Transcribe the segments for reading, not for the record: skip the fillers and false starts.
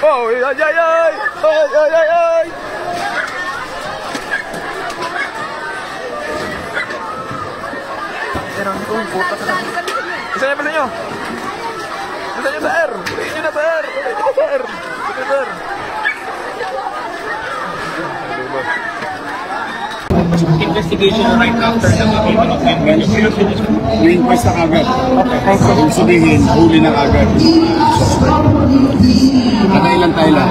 Oh, ay, ay, ay! Ay, ay, ay, ay! Isa niya pala nyo! Isa niyo sa air! Isa niyo na sa air! Isa niyo sa air! Isa niyo sa air! Investigation right after the may inquest na kagad. Kung sabihin, huli na kagad. Nakailan tayo lang?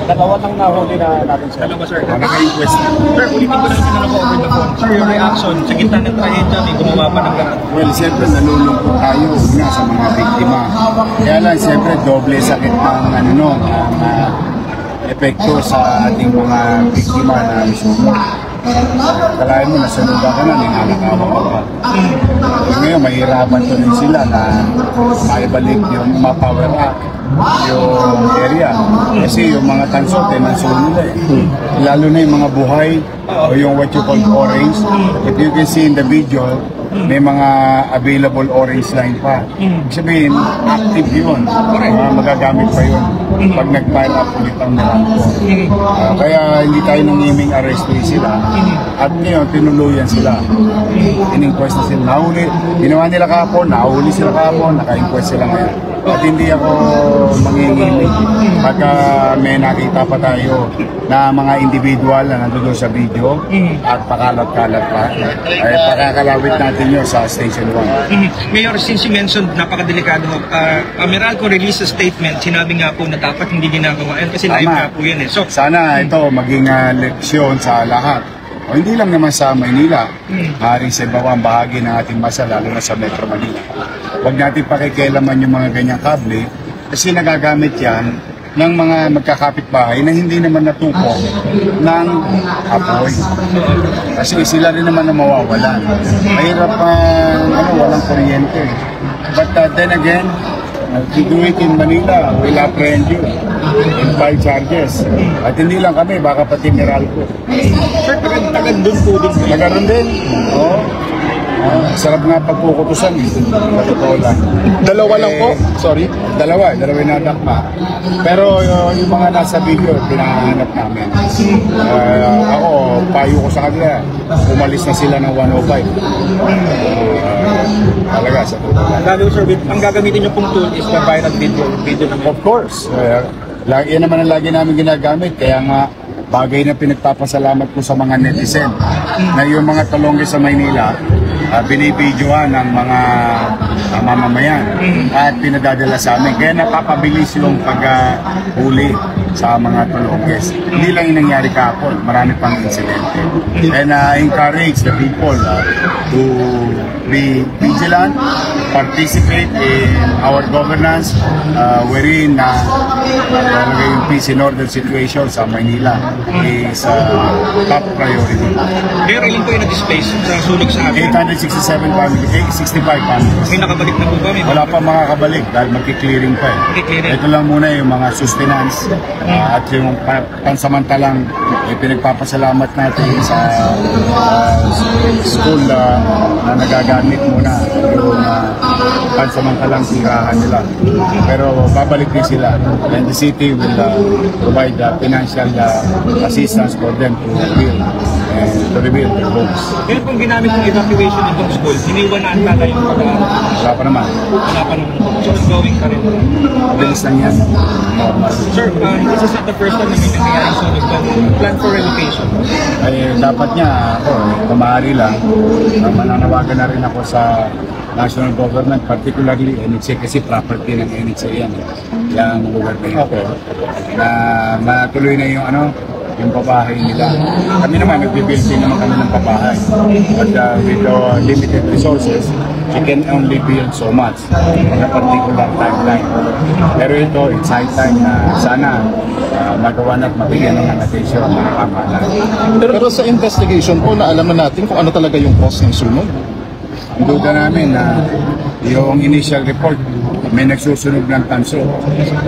Dalawa lang nahuli na natin sir. Dalawa sir. Naka-inquest na. Sir, ulitin ko lang sinanong ko over the phone. Sir, your reaction sa gitna ng trahedya, may gumawa pa ng ganun. Well, siyempre nalulungkot tayo una sa mga biktima. Kaya lang, siyempre, doble sakit ng epekto sa ating mga biktima na mismo. Kalahin mo, nasunugan ka na, ninanakawa ka pa. Ngayon, mahirapan to rin sila na maibalik yung ma-power up yung area. Kasi yung mga tanso, tinanso nila eh. Lalo na yung mga buhay o yung what you call orange. If you can see in the video, may mga available orange line pa. Ibig sabihin, active yun. Magagamit pa yun pag nag-fire up ulit ang Meralco. Kaya hindi tayo nangiming arrestuin sila. At ngayon, tinuluyan sila. In-inquest na sila. Nahuli. Ginawa nila kahapon, nahuli sila kahapon, naka-inquest sila ngayon. At hindi ako mangingimik pagka may nakita pa tayo na mga individual na nandun sa video at pakalat-kalat pa, ay pakakalawit natin yun sa Station 1. Mayor, since you mentioned napakadelikado, Meralco released a statement, sinabi nga po na dapat hindi ginagawa yan kasi live nga po yun eh. So, sana ito maging leksyon sa lahat. O hindi lang naman sa Maynila, maaaring sa ibang bahagi ng ating bansa, lalo na sa Metro Manila. Huwag natin pakikialaman yung mga ganyang kable kasi nagagamit yan ng mga magkakapitbahay na hindi naman natutok ng apoy. Kasi sila rin naman na mawawalan. Mahirap walang kuryente. But then again, to do it in Manila, we'll apprehend you in 5 charges. At hindi lang kami, baka pati Meralco. sir, tagad doon po din. Nagaroon din. Oo. Sarap nga pagkukutusan eh. Totoo lang. Dalawa lang po? Sorry? Dalawa yung nadakma. Pero yung mga nasa video, pinahanap namin. Ako, payo ko sa kanila. Umalis na sila ng 105. Talaga, sa totoo. Sir, ang gagamitin niyo pong tool is the viral video. Of course. Yan naman ang lagi namin ginagamit. Kaya nga, bagay na pinagpapasalamat ko sa mga netizen na yung mga talongge sa Maynila, binibidyohan ng mga mamamayan at pinadadala sa amin. Kaya napapabilis yung paghuli sa mga talongges. Hindi lang yung nangyari kahapon, marami pang insidente. And I encourage the people to be vigilant, participate in our governance, wherein yung peace and order situation sa Maynila is top priority. Pero ilan po yung na-displace sa sunog sa amin? 867 families, 65 families. May nakabalik na po ba? Wala pa makakabalik dahil magki-clearing pa eh. Ito lang muna yung mga sustenance at yung pansamantalang pinagpapasalamat natin sa school na nagagamit muna yung pansamantalang tirahan nila. Pero babalik din sila and the city will provide financial assistance for them to rebuild their homes. Pero kung ginamit yung evacuation itong school, iniwan na ang tala yung pag-aaral. Wala pa naman. Wala pa naman. So, ongoing ka rin. Bilis lang yan. Normal. Sir, this is not the first time na may nangyayaring sunog ba? Plan for relocation. Ay, dapat niya ako, kung maaari lang, mananawagan na rin ako sa national government, particularly NHA, kasi property ng NHA yan. Yung lugar na yun. Na matuloy na yung pabahay nila. Kami naman, nagbibuild din naman kami ng pabahay. But with limited resources, you can only build so much in a particular timeline. Pero ito, it's high time na sana magawa na at mabigyan ng attention ng pamahalaan. Pero sa investigation po, naalaman natin kung ano talaga yung cause ng sunog. Duda namin na yung initial report, may nagsusunog ng tanso.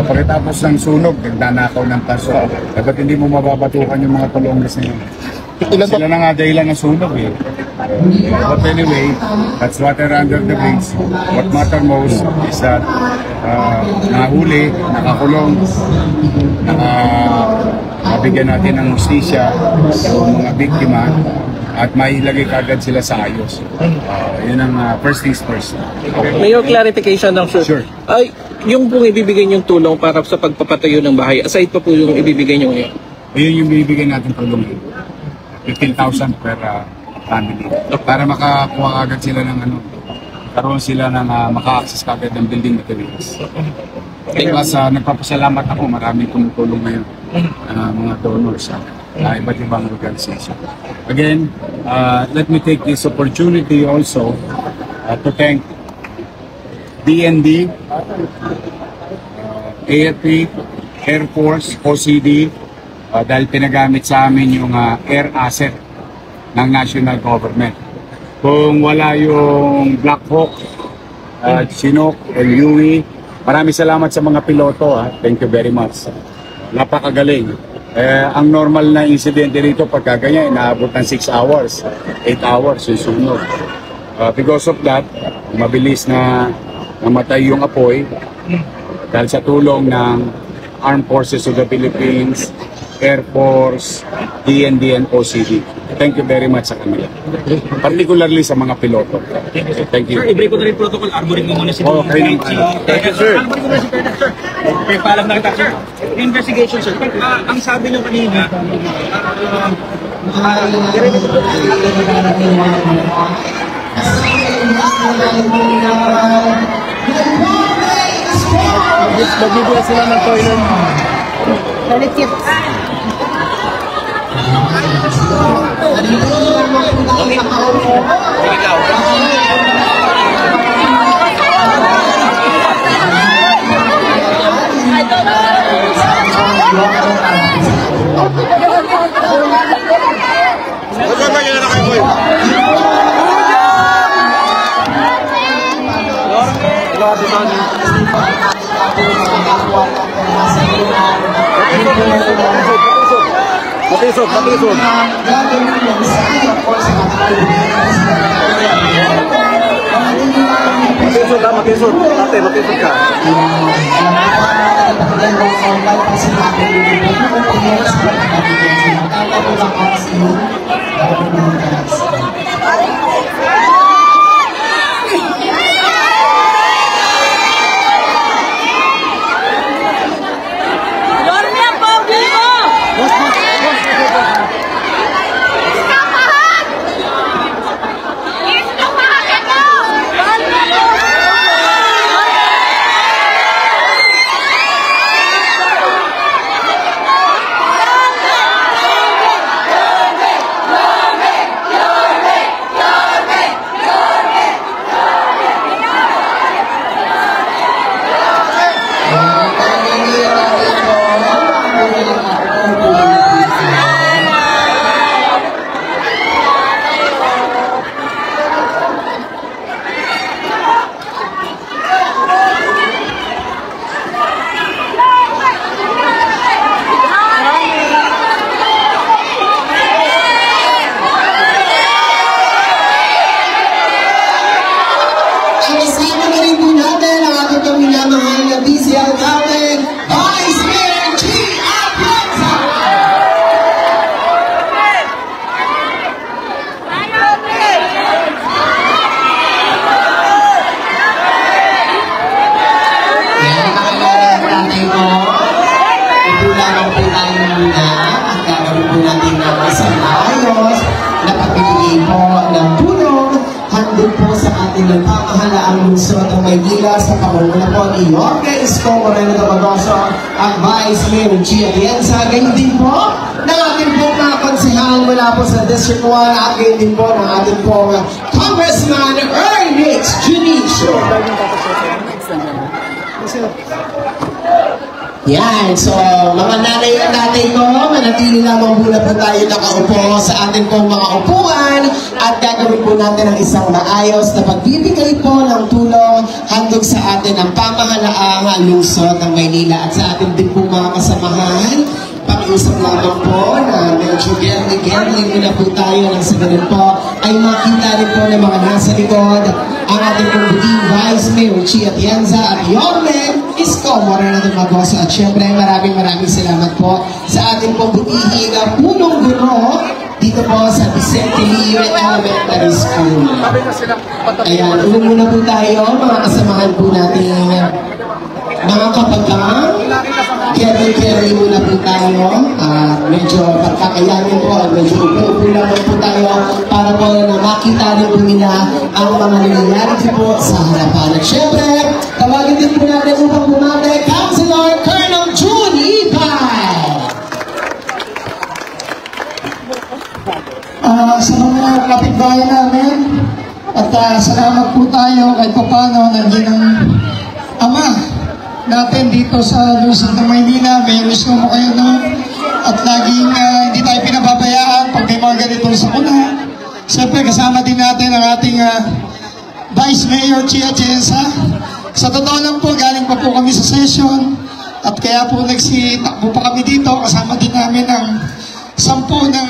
Pagkatapos ng sunog, nagdanakaw ng tanso. Dapat hindi mo mababatukan yung mga talongges na yun. Sila na nga dahilan ng sunog eh. But anyway, that's water under the bridge. What matter most is that nahuli, nakakulong, mabigyan natin ng hustisya yung mga biktima at mailagay kagad sila sa ayos. Yun ang first things first. Mayor, clarification lang, sir. Sure. Ay, yung pong ibibigay niyong tulong para sa pagpapatayo ng bahay, aside pa po yung ibibigay niyo ngayon? Ayun yung bibigyan natin tulong. 15,000 per family. Para makakuha agad sila ng karoon sila ng maka-access kagad ng building materials. Plus, nagpapasalamat ako, maraming tumutulong ngayon, mga donors na iba't ibang organization. Again, let me take this opportunity also to thank DND, AFP, Air Force, OCD, dahil pinagamit sa amin yung air asset ng national government. Kung wala yung Black Hawk, Chinook, and Huey, maraming salamat sa mga piloto. Thank you very much. Napakagaling. Ang normal na insidente dito pagka ganyan, inaabot ng 6 hours, 8 hours yung sunod. Because of that, mabilis na namatay yung apoy dahil sa tulong ng Armed Forces of the Philippines, Air Force, DND, and OCD. Thank you very much sa kanila. Particularly sa mga piloto. Thank you. Sir, i-break ko na rin protocol. Arborin mo muna si Okay. Thank you, sir. Arborin mo na si Colonel, sir. Okay, paalam na kita, sir. Investigation, sir. Ang sabi niyo kanina, Magbibigay sila ng toilet. Toilet kit. Matisod, matisod. Matisod ha, matisod. Ate, matisod ka. ng pamahalaang lungsod ng Maynila sa pamumuno po ni Jorge Isko Moreno Domagoso at Vice Mayor Gia Atienza. Ganyan din po ng ating po mga konsehal mula po sa District 1 at ganyan din po ng ating po Congressman Ernest Junicio. Yan, so mga nanay at tatay ko, manatili lamang muna po tayo nakaupo sa ating pong mga upuan at gagawin po natin ang isang maayos na pagbibigay po ng tulong handog sa atin ang pamahalaang lungsod ng Maynila at sa ating din po mga kasamahan. Pakiusap lamang po na medyo gambling muna po tayo nang sa ganun po ay makita rin po ng mga nasa likod ang ating pong Vice Mayor Gia Atienza at Jorge Isko Moreno Domagoso at syempre maraming salamat po sa sa ating pong butihing punong guro dito po sa Vicente Leo Elementary School. Ayan, muna po tayo, mga kasamahan po natin, mga kapatang. Carry muna po tayo. Medyo pagkakayanin po, medyo upo lang po tayo para po na makita rin po nila ang mga nangyayari po sa harapan. At syempre, tawagin din po natin upang bumate, Councilor Colonel June Ibay! Sa mga kapitbahay namin at salamat po tayo kahit paano nandiyan ang ama natin dito sa Luzon ng Maynila. May gusto mo kayo at laging hindi tayo pinababayaan pag may mga ganitong sakuna. Siyempre kasama din natin ang ating Vice Mayor Chia Atienza. Sa totoo lang po, galing pa po kami sa session at kaya po nagsitakbo pa kami dito. Kasama din namin ang 10 ng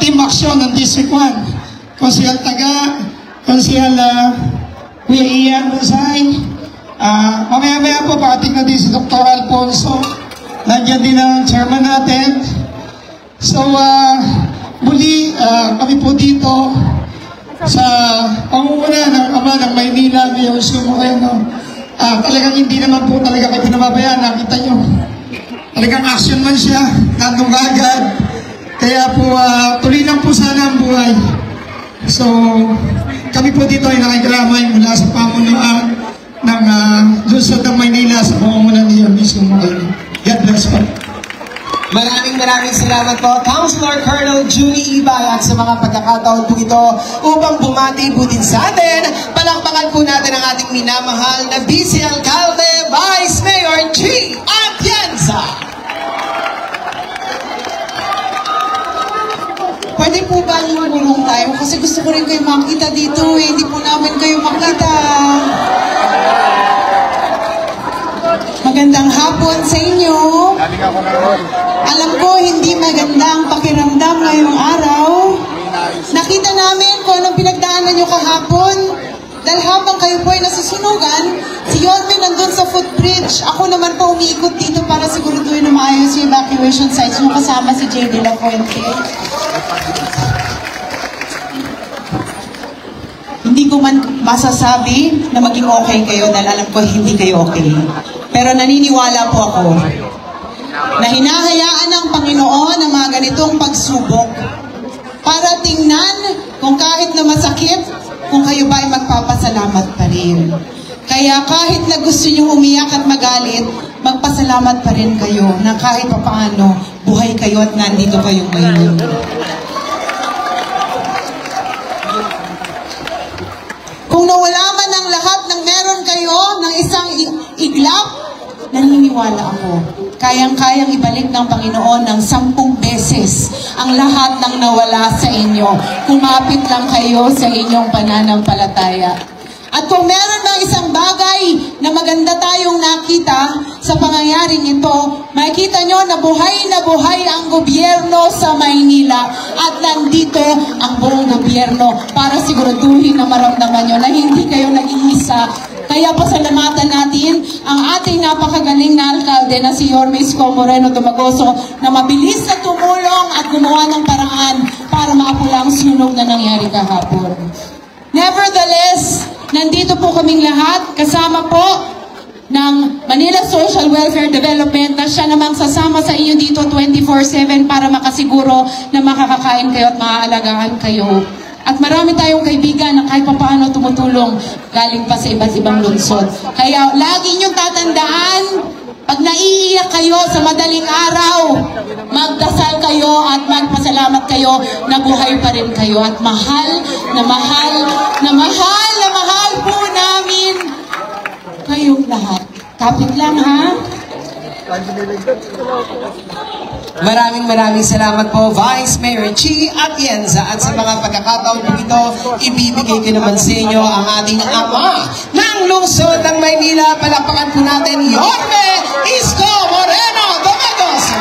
team action ng District 1. Konsehal Taga, Konsehal Kuya Ian Rosay. Mamaya-maya po, pakating na din si Dr. Alfonso. Nandiyan din ang chairman natin. So, muli, kami po dito sa pangunguna ng ama ng Maynila, Mayor Sumoreno. Talagang hindi naman po talaga kayo pinababayaan. Nakita nyo, talagang action man siya, nandun agad. Kaya po, tuloy lang po sana ang buhay. So, kami po dito ay nakikiramay mula sa pamunuan ng Luzon ng Maynila sa pamumunan ni Miss Sumoreno. God bless po. Maraming salamat po, Councilor Colonel Junie Ibay, at sa mga pagkakataon po ito upang bumati po din sa atin. Palakpakan po natin ang ating minamahal na Vice Alcalde, Vice Mayor G. Atienza. Pwede po ba lumulong tayo? Kasi gusto ko rin kayo makita dito eh. Hindi po namin kayo makita. Magandang hapon sa inyo. Alam ko, hindi magandang pakiramdam ngayong araw. Nakita namin kung anong pinagdaanan nyo kahapon. Dahil habang kayo po ay nasusunugan, si Yorme nandun sa footbridge. Ako naman po umiikot dito para siguraduhin na maayos yung evacuation sites nyo kasama si J. De La Fuente. Hindi ko man masasabi na maging okay kayo dahil alam ko hindi kayo okay. Pero naniniwala po ako na hinahayaan ng Panginoon ang mga ganitong pagsubok para tingnan kung kahit na masakit, kung kayo ba ay magpapasalamat pa rin. Kaya kahit na gusto nyo umiyak at magalit, magpasalamat pa rin kayo na kahit pa paano, buhay kayo at nandito kayong ngayon. Kung nawala man ang lahat ng meron kayo ng isang iglap, naniniwala ako, kayang-kayang ibalik ng Panginoon ng 10 beses ang lahat ng nawala sa inyo. Kumapit lang kayo sa inyong pananampalataya. At kung meron ng isang bagay na maganda tayong nakita sa pangyayaring ito, makikita nyo na buhay ang gobyerno sa Maynila. At nandito ang buong gobyerno para siguraduhin na maramdaman nyo na hindi kayo nag-iisa. Kaya pasalamatan natin ang ating napakagaling na alkalde na si Yorme Isko Moreno Dumagoso na mabilis na tumulong at gumawa ng paraan para maapula ang sunog na nangyari kahapon. Nevertheless, nandito po kaming lahat, kasama po ng Manila Social Welfare Development na siya namang sasama sa inyo dito 24/7 para makasiguro na makakakain kayo at maaalagaan kayo. At marami tayong kaibigan na kahit paano tumutulong galing pa sa iba't ibang lungsod. Kaya lagi niyong tatandaan, pag naiiyak kayo sa madaling araw, magdasal kayo at magpasalamat kayo na buhay pa rin kayo. At mahal na mahal na mahal na mahal po namin kayong lahat. Kapit lang ha? Maraming salamat po, Vice Mayor Chi Atienza. At sa mga pagkakataon po ito, ibibigay ko naman sa inyo ang ating ama ng lungsod ng Maynila. Palakpakan po natin, Yorme Isko Moreno Dumagoso.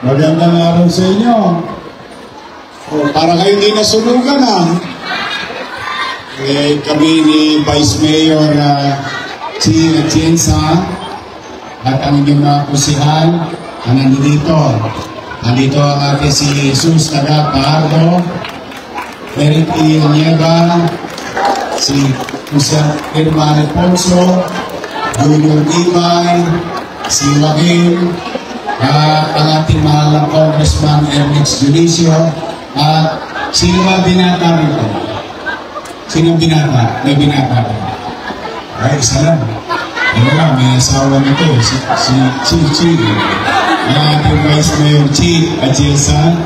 Magandang araw sa inyo. Para kayo di nasunugan kami ni Vice Mayor si Atienza at ang inyong mga kusihan ang nandito. Nandito ang ating si Jesus Taga Pahardo, Eric E. Nieva, si Jose Irma Alfonso, Junior Ibay, si Joaquin, ang ating mahal na Congressman Ernest Junicio, at sino ba binata rito? Sino binata? May binata rito? Ay, isa lang. Ano lang, may asawa nito, si Chi. Ang ating Vice Mayor Chi Atienza.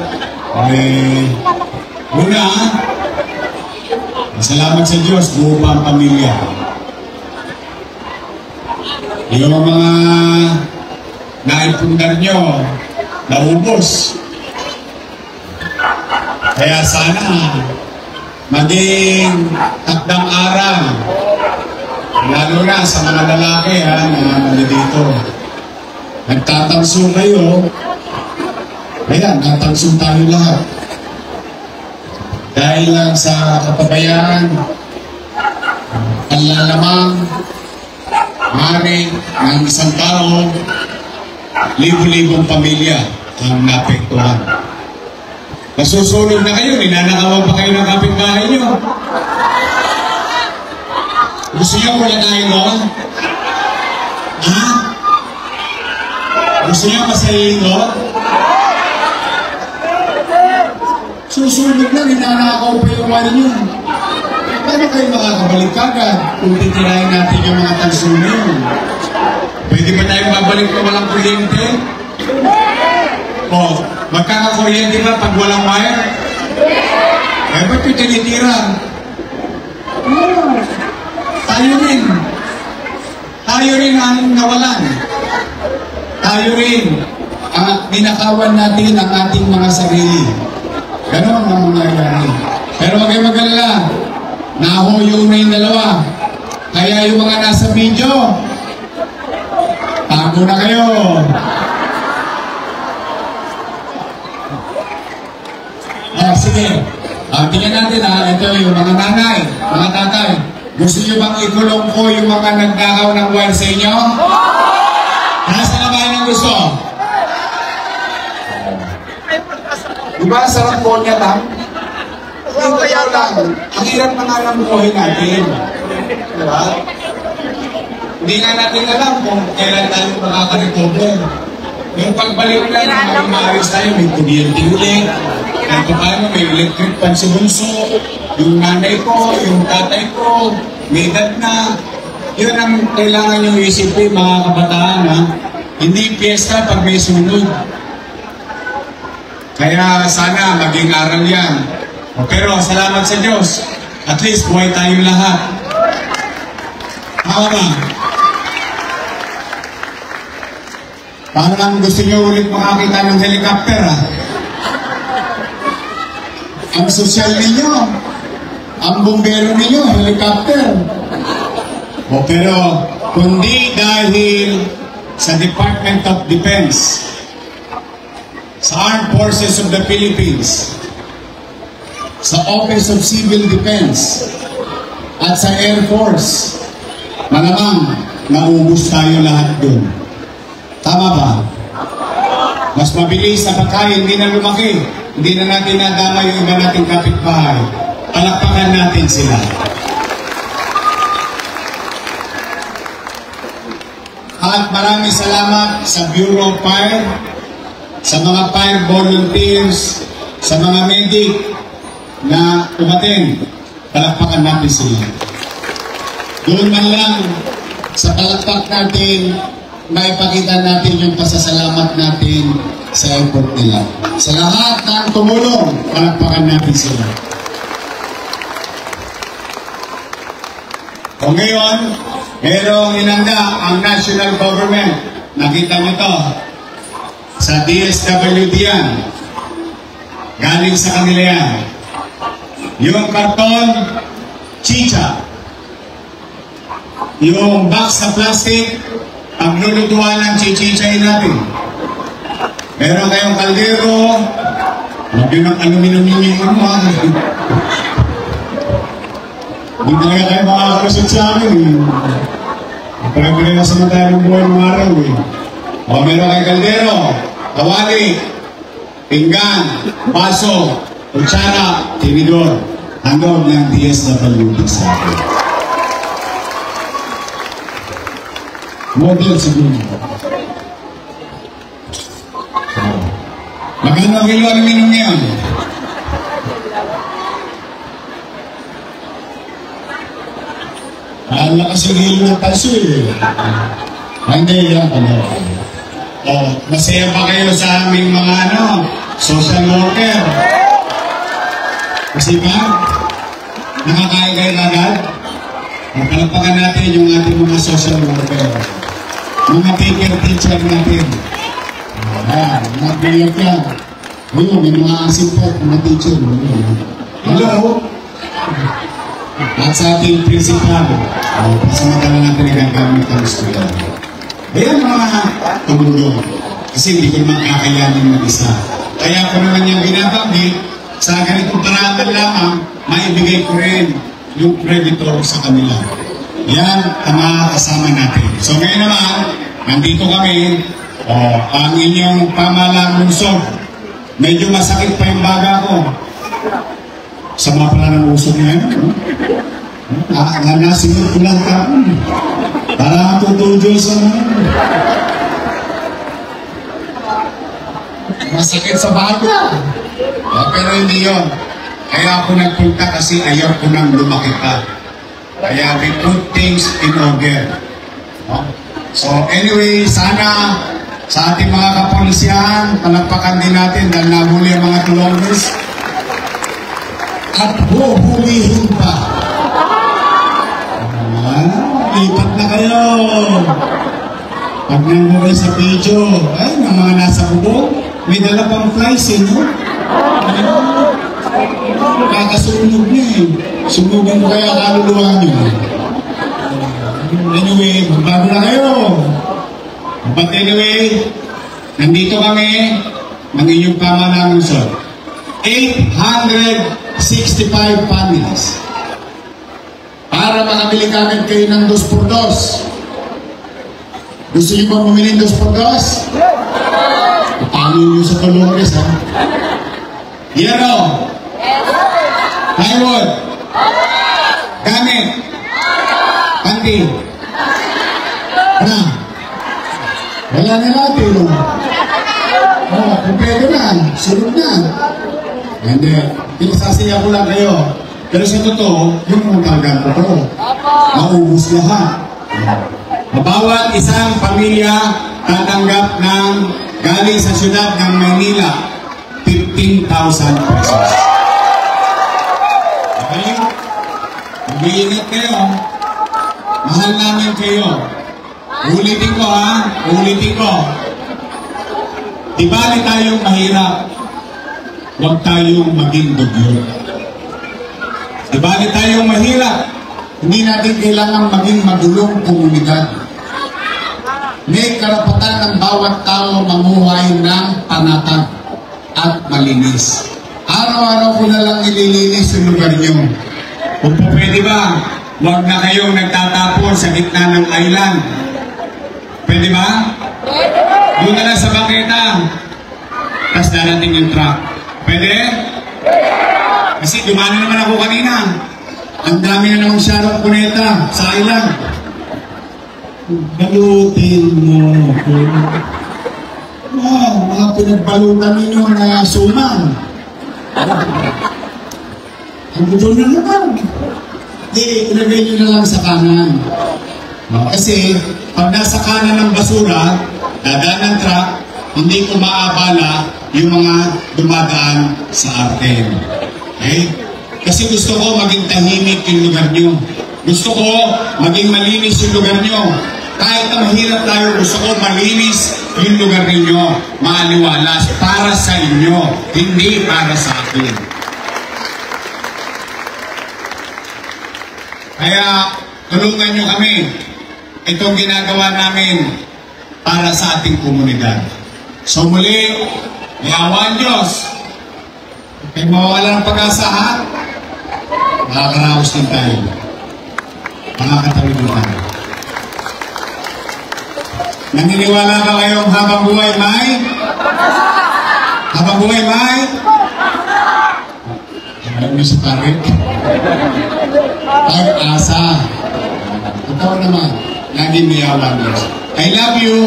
Una, salamat sa Diyos, buo pa ang pamilya. Yung mga naipundar nyo, naubos. Kaya sana maging takdang aral, lalo na sa mga lalaki na dito. Nagtatanso kayo, kaya natanso tayo lahat. Dahil lang sa kapabayaan, panlalamang, hari ng isang tao, libo-libong pamilya ang naapektuhan. Nasusunod na kayo, ninanakawan pa kayo ng kapitbahay nyo. Gusto nyo wala tayo mo? Ha? Gusto nyo masayin mo? Susunod na, ninanakaw pa yung wala nyo. Paano kayo makakabalik kagad kung titirahin natin yung mga tanso nyo? Pwede ba tayong babalik na walang kuryente? O, magkakakuryente ba pag walang wire? Eh, ba't yung tinitira? Tayo rin ang nawalan. Tayo rin ang ninakawan natin ang ating mga sarili. Ganon ang mangyayari. Pero huwag kayo mag-alala. Nahuyo na yung dalawa. Kaya yung mga nasa video, tago na kayo. Sige. Tingnan natin ito yung mga nanay, mga tatay. Gusto nyo bang ikulong ko yung mga nagdakaw ng wire sa inyo? Nasa na ba yung gusto? Diba sarap po niya lang? Ang hirap na nga lang buhay natin. Diba? Hindi nga natin alam kung kailan tayo makaka-recover. Yung pagbalik lang, maayos tayo, may kuryente ulit. Kahit paano, may electric pan si Bunso, yung nanay ko, yung tatay ko, may edad na. Yun ang kailangan nyo isipin, mga kabataan, Hindi piyesta pag may sunod. Kaya sana maging aral yan. Pero salamat sa Diyos, at least buhay tayong lahat. Tama ba? Parang gusto nyo ulit makakita ng helicopter, Ang sosyal ninyo, ang bumbero ninyo, helicopter. Pero kundi dahil sa Department of Defense, sa Armed Forces of the Philippines, sa Office of Civil Defense, at sa Air Force, malamang naubos tayo lahat dun. Tama ba? Mas mabilis na pagkain, hindi na lumaki. Hindi na natin nadama yung iba nating kapitbahay. Palakpakan natin sila. At maraming salamat sa Bureau of Fire, sa mga fire volunteers, sa mga medic na umaten. Palakpakan natin sila. Doon man lang sa palakpak natin, maipakita natin yung pasasalamat natin sa effort nila. Sa lahat ng tumulong, palakpakan natin sila. O ngayon, merong inanda ang national government. Nakita nyo to. Sa DSWD yan. Galing sa kanila yan. Yung karton, chicha. Yung box sa plastic, ang lulutuan ng chichichay natin. Meron kayong kaldero. Huwag yun ang aluminum yung mo. Hindi na kayo makakakusot sa akin eh. Pare-pare na sa tayo ng buhay ng araw eh. O meron kayong kaldero, kawali, pinggan, baso, kutsara, tinidor. Hanggang ng DSWD sa akin. Model siguro. Magkano ang kilo aluminum yan? Ang lakas yung hilo ng tanso eh. Hindi yan. Masaya pa kayo sa aming mga social worker. Kasi ba? Nakakain kayo agad? Palagpakan natin yung ating mga social worker. Mga teacher natin. Mga bilyak yan. Ayun, may mga asimpot, mga teacher. Hello? At sa ating principal, pasamantala natin nagagamit ang estudyante. Ayan mga tumulong. Kasi hindi ko naman kakayanin mag-isa. Kaya ko naman yung binabanggit, sa ganitong paraman lamang, maibigay ko rin yung creditor sa kanila. Yan ang mga kasama natin. So ngayon naman, nandito kami, ang inyong pamahalang lungsod. Medyo masakit pa yung baga ko. Sama pala ng usok niya yun. Nasinod ko lang kapon. Para matutudyo sa masakit sa baga. Pero hindi yun. Kaya ako nagpunta kasi ayaw ko nang lumaki pa. Kaya we put things in order. So anyway, sana sa ating mga kapolisiyahan, palagpakan din natin dahil nahuli ang mga tulongers. At huhulihin pa. Lipat na kayo. Pag nanguray sa video, ay, ng mga nasa bubong, may dala pang flies eh, no? Kakasunog niya eh. Sunugan mo kaya kaluluwa niyo. Anyway, magbago na kayo. But anyway, nandito kami ng inyong pamahalang lungsod. 865 families. Para makabili kagad kayo ng 2x2. Gusto niyo ba bumili ng 2x2? Paano niyo sa Dolores, ha? Yero? Plywood? Gamit? Panty? Ano? Wala na natin, no? Kumpleto na. Sunod na. Hindi. Pinasasaya ko lang kayo. Pero sa totoo, yung mga talagang totoo. Maubos lahat. Bawat isang pamilya tatanggap ng galing sa syudad ng Maynila 15,000 pesos. Okay? Mag-iingat kayo. Mahal namin kayo. Ulitin ko ha. Ulitin ko. Di bali tayong mahirap. Huwag tayong maging dugyot. Di bali tayong mahirap. Hindi natin kailangan maging magulong komunidad. May karapatan ng bawat tao mamuhay ng panatag at malinis. Araw-araw ko na lang nililinis yung lugar nyo. Kung po pwede ba, huwag na kayong nagtatapon sa gitna ng island. Pwede ba? Doon na lang sa bangketa. Tapos darating yung truck. Pwede? Kasi dumano naman ako kanina. Ang dami na namang Sharon Cuneta sa island. Balutin mo. Wow, mga pinagbalutan ninyo na suman. Ang gusto na naman. Hindi, ilagay nyo na lang sa kanan. Kasi pag nasa kanan ng basura, dadaan ng truck, hindi ko maabala yung mga dumadaan sa atin. Okay? Kasi gusto ko maging tahimik yung lugar nyo. Gusto ko maging malinis yung lugar nyo. Kahit na mahirap tayo, gusto ko malinis yung lugar ninyo. Maaliwalas para sa inyo, hindi para sa akin. Kaya tulungan nyo kami. Itong ginagawa namin para sa ating komunidad. So muli, may awa ang Diyos. Kaya mawawala ng pag-asa, ha? Makakaraos din tayo. Makakatawid din tayo. Naniniwala ba kayong habang buhay may? Habang buhay may? Alam niyo sa tarik? Pag-asa. Totoo naman. Lagi may awa ang Diyos. I love you.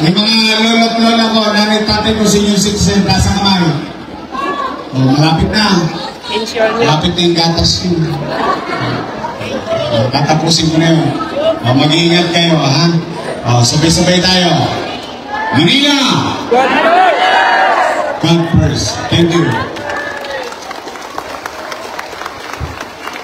Yung mga lolo't lola ko, nanay tatay ko, senior citizen, nasa kamay. O, malapit na. Malapit na yung gatas yun. Tatapusin ko na yun. O, mag-iingat kayo, ha? O, sabay-sabay tayo. Manila! God first. Thank you.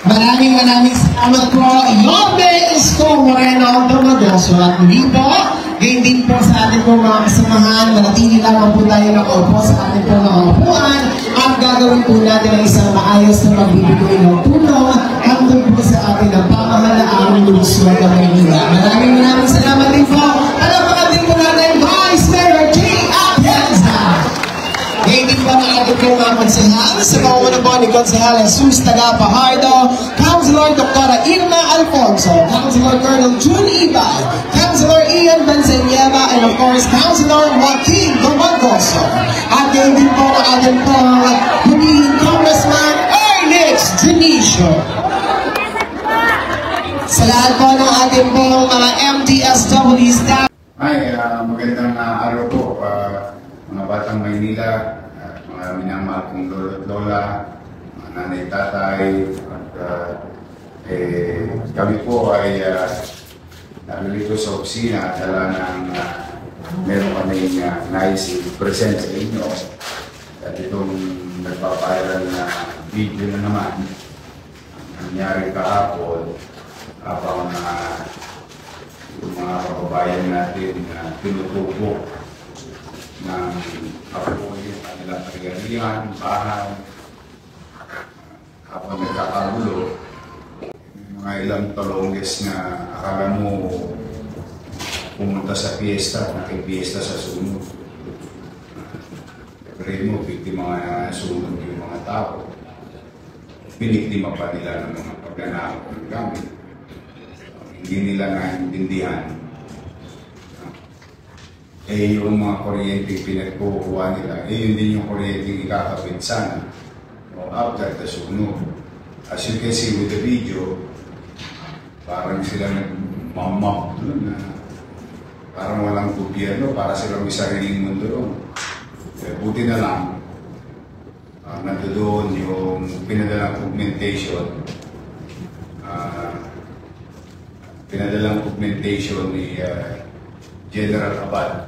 Maraming salamat po. Yobe Isko Moreno Domagoso at muli po, gayon din po sa ating po mga kasamahan, manatili lamang po tayo nakaupo sa ating po mga upuan at gagawin po natin ang isang maayos na magbibigay ng tulong hanggang po sa ating napamahalaang lungsod ng Maynila. Maraming salamat din po. Palapakan din po natin Vice Mayor J. Atienza. Ngayon din po ang ating po mga konsehal sa pangunguna po ni Konsehal Jesus Tagapahardo, Councilor Dr. Irma Alfonso, Councilor Colonel June Ibay, Councilor Ian Bensenyeva, and of course, Councilor Joaquin Domagoso. At ngayon din po ang ating po humihing Congressman Ernest Junicio. Sa lahat po ng ating po mga MDSW staff. Ay, magandang araw po, mga batang Maynila, mga minamahal kong lolo't lola, mga nanay tatay, at kami po ay nalilito sa opisina at dala ng meron kaming nais i-present sa inyo. At itong nagpapayaran na video na naman, nangyari kahapon, habang yung mga kababayan natin na tinutupo ng apoy yung kanilang kagarihan, bahay, habang nagkakagulo, mga ilang talonges na akala mo pumunta sa fiesta, nakipiesta sa sunod. Pagre mo, biktima nga sunod yung mga tao. Biniktima pa nila ng mga pagnanakot ng gamit. Hindi nila naintindihan. Yung mga kuryente pinagkukuha nila, yun din yung kuryente ikakapit sana after the sunog. As you can see with the video, parang sila nagmamap na parang walang gobyerno, para sila may sariling mundo doon. Buti na lang, nandoon yung pinadalang augmentation ni General Abad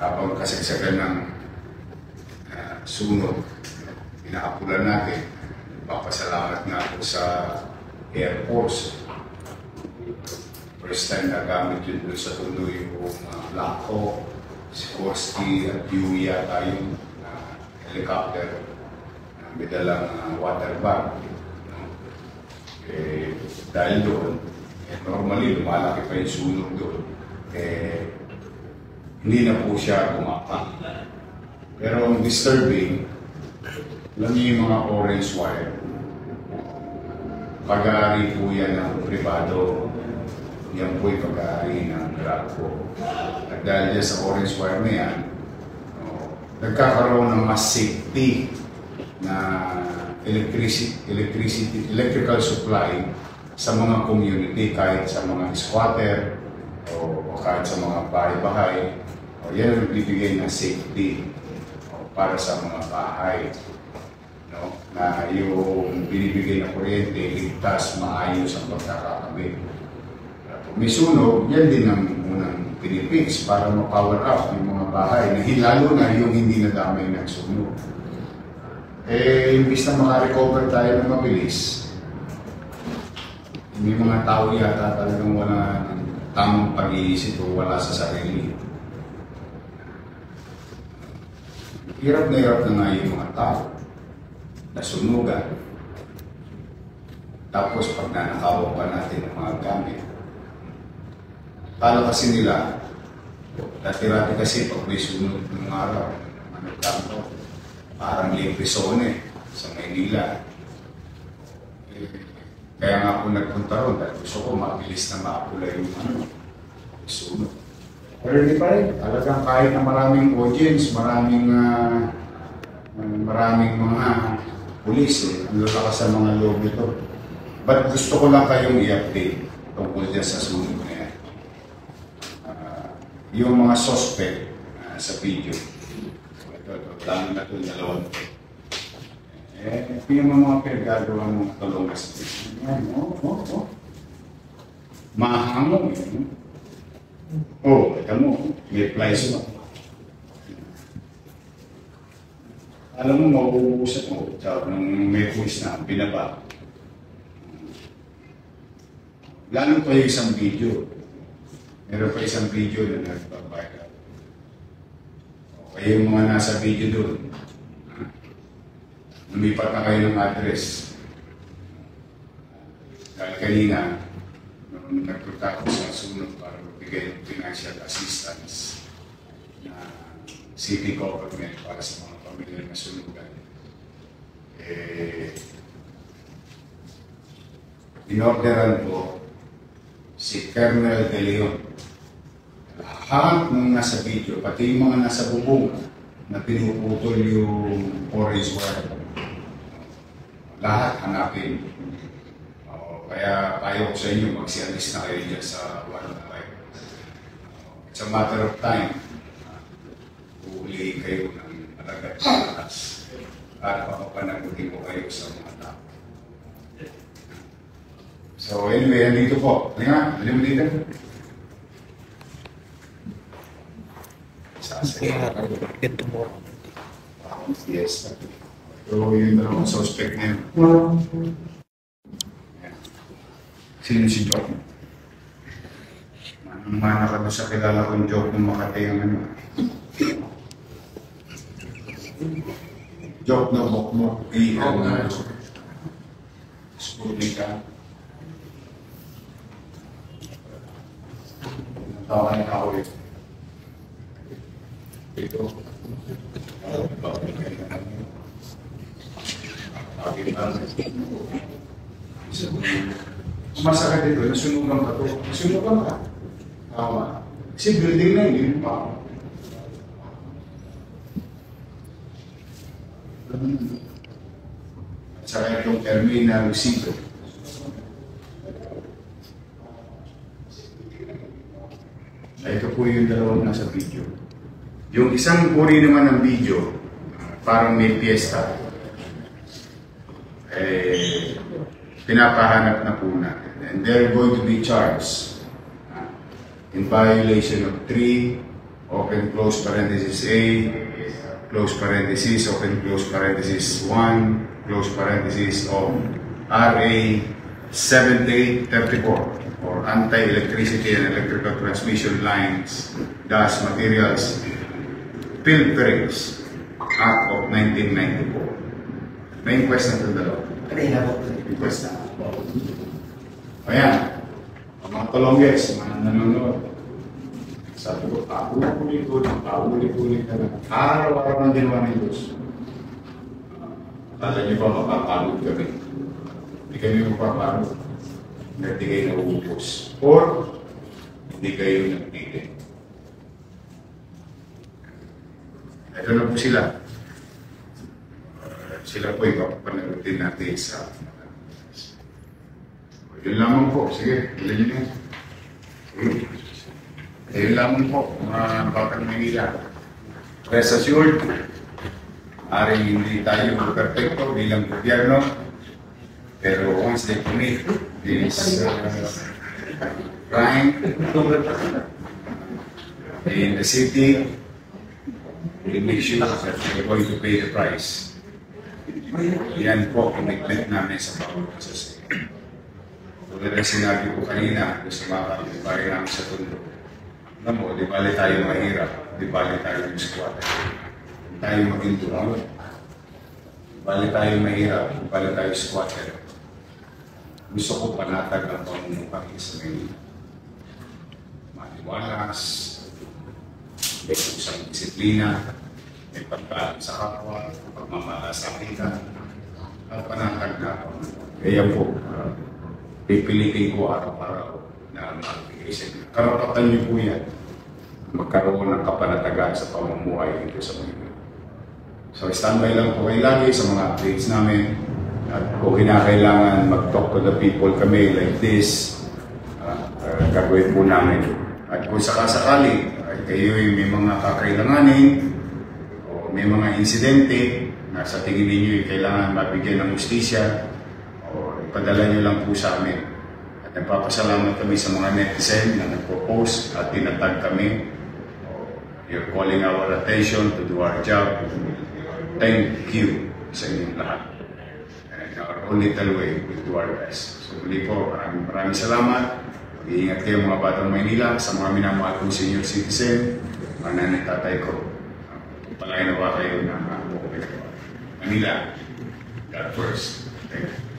habang kasagsagan ng sunog. Pinakapulan natin. Papasalamat nga po sa Air Force. First time na gamit yun doon sa tuloy yung Black Hawk, Sikorsky at Huey yata yung helicopter na may dalang water bag. Dahil doon, normally lumalaki pa yung sunog doon. Hindi na po siya bumapa. Pero ang disturbing, alam niyo yung mga orange wire. Pag-aari po yan ng privado. Yan po yung pag-aari ng Grabco. At dahil dyan sa orange wire na yan, nagkakaroon ng mas safety na electrical supply sa mga community, kahit sa mga squatter o kahit sa mga bahay-bahay. Yan ang bibigay ng safety para sa mga bahay. No? Na yung binibigay na kuryente, ligtas, maayos ang pagkakakabit. Kung may sunog, yan din ang unang pinipix para ma-power up yung mga bahay, na lalo na yung hindi nadamay ng sunog. Imbis na makarecover tayo ng mabilis, may mga tao yata talagang wala ng tamang pag-iisip o wala sa sarili. Hirap na hirap na nga yung mga tao na sunugan. Tapos pag nanakawan pa natin ang mga gamit, talo kasi nila Dati-dati kasi pag may sunod ng araw, ano kanto, parang libre zone sa Maynila. Kaya nga ako nagpunta ron dahil gusto ko mabilis na maapula yung sunod. Pero hindi pa rin, talagang kahit na maraming audience, maraming mga pulis, ang lalakas sa mga loob ito. But gusto ko lang kayong i-update tungkol dyan sa sunod na yan. Yung mga suspect sa video. Ito, dami na ito, dalawang. Ito yung mga pinagagawa mong tulong na sa video. Yan, mahangong yun. Ito mo, may flies mo. Alam mo, mauubusat mo. Nung may pulis na, binaba. Lalo pa yung isang video. Meron pa isang video na nagbabayad. Kaya yung mga nasa video doon, lumipat na kayo ng address. Dahil kanina, nung nagpunta ako sa sunod para magbigay ng financial assistance na city government para sa mga pamilya na sunugan. Inorderan ko si Colonel De Leon. Lahat ng nasa video, pati yung mga nasa bubong na pinuputol yung orange wire. Lahat hanapin. Kaya ayaw ko sa inyo, magsialis na kayo dyan sa 105. It's a matter of time. Uhulihin kayo ng alagat sa lakas. At papapanagutin ko kayo sa mga tao. So anyway, andito po. Halika mo dito. Get tomorrow. Yes. So yun na ang suspect na yun. Sino si Joke? Mana ka sa kilala kong Joke ng Makati ang ano. Joke na bokmok. Iyan na. Sputnik ka. Tawakan na ako ito. Ito. Masakit dito, nasunugan ka ito. Nasunugan ka. Tama. Kasi building na hindi pa. At saka itong terminal sito. Ito po yung dalawang nasa video. Yung isang uri naman ng video, parang may piyesta. Pinapahanap na po natin. And they're going to be charged in violation of 3, open close parenthesis A, close parenthesis, open close parenthesis 1, close parenthesis of RA 7834 or anti-electricity and electrical transmission lines, dust materials, pilferings, Act of 1994. May inquest na ito dalawa. Inquest na. Ayan. Ang mga Colombians, mga nanonood. Sabi ko, paulit-ulit ka na. Araw-araw ng ginawa ng Diyos. Akala niyo ba mapapagod kami? Hindi kami mapapagod. Hindi kayo nauubos. Or, hindi kayo nagpili. Ito na po sila. Sila po ipapapanood din natin sa yun lamang po. Sige, ilan nyo na. Yun lamang po, mga Batang Manila. Rest assured, aring hindi tayo perfecto bilang gobyerno, pero once they commit this crime in the city, we make sure that they're going to pay the price. Yan po, commitment namin sa bawat kasasaya. Tulad ang sinabi ko kanina, sa mga kapitbahay namin sa Tondo. Alam mo, di bali tayo mahirap, di bali tayo yung squat. Tayo maging tulungan. Di bali tayo mahirap, di bali tayo squatter. Gusto ko panatag ang pamumuhay sa Manila. Maliwalas, may usang disiplina, may pagkain sa kapwa, pagmamalasakit at panatag na. Kaya po, pipilitin ko araw-araw na magbigay sa inyo. Karapatan niyo po yan, magkaroon ng kapanatagan sa pamumuhay dito sa Manila. So standby lang po kayo lagi sa mga updates namin. At kung kinakailangan mag-talk to the people kami like this, gagawin po namin. At kung sakasakali, kayo may mga kakailanganin o may mga insidente na sa tingin ninyo kailangan mabigyan ng justisya, o ipadala nyo lang po sa amin. At nagpapasalamat kami sa mga netizen na nagpo-post at tinatag kami. You're calling our attention to do our job. Thank you sa inyong lahat. And our own little way, we'll do our best. So muli po, maraming salamat. Mag-iingat kayo mga Batang Maynila, sa mga minamahal kong senior citizen, mga nanay tatay ko. Palain na ba kayo ng Manila? God first. Thank you.